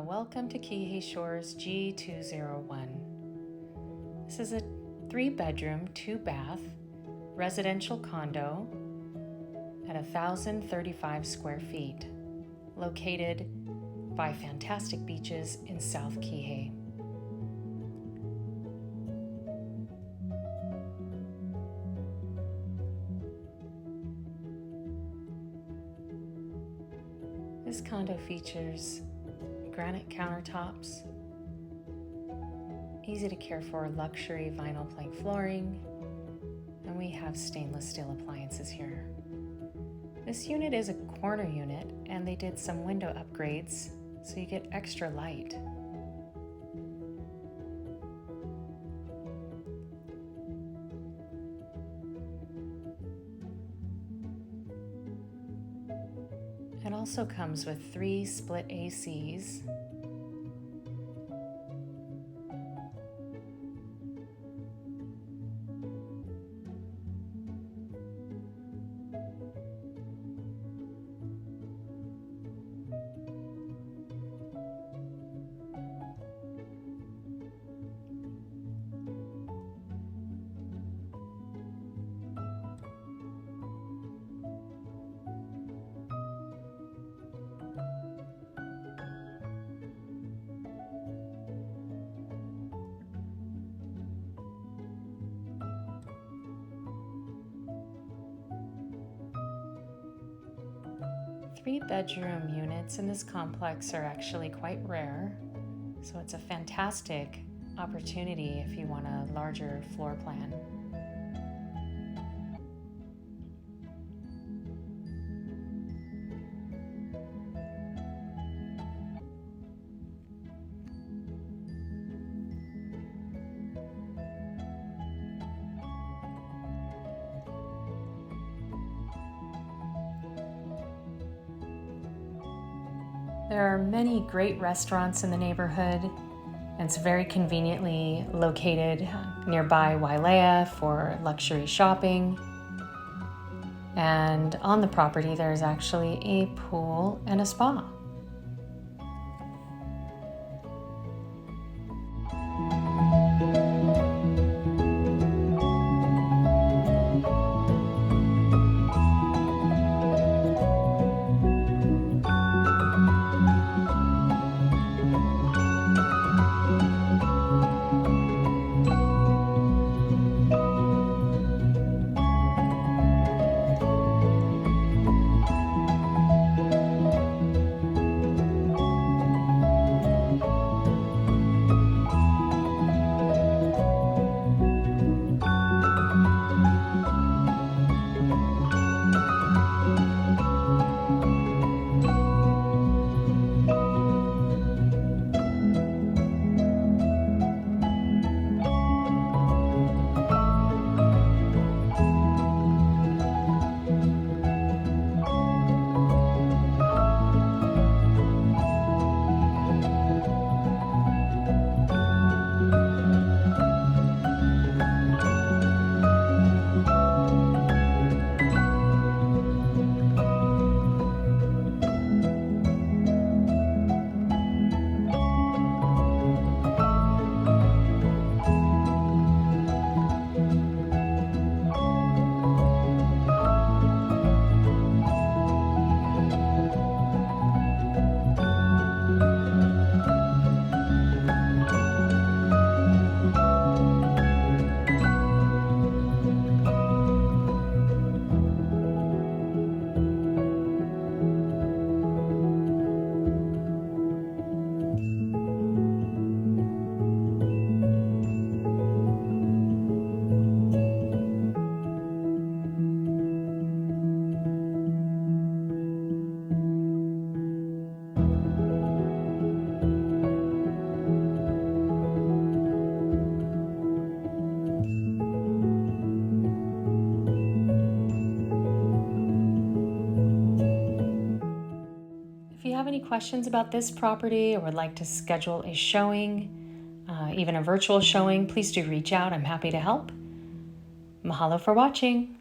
Welcome to Kihei Shore's G201. This is a 3-bedroom, 2-bath residential condo at 1,035 square feet, located by fantastic beaches in South Kihei. This condo features granite countertops, easy to care for luxury vinyl plank flooring, and we have stainless steel appliances here. This unit is a corner unit, and they did some window upgrades so you get extra light. It also comes with 3 split ACs, Three-bedroom units in this complex are actually quite rare, so it's a fantastic opportunity if you want a larger floor plan. There are many great restaurants in the neighborhood, and it's very conveniently located nearby Wailea for luxury shopping. And on the property, there's actually a pool and a spa. If you have any questions about this property or would like to schedule a showing, even a virtual showing, please do reach out. I'm happy to help. Mahalo for watching.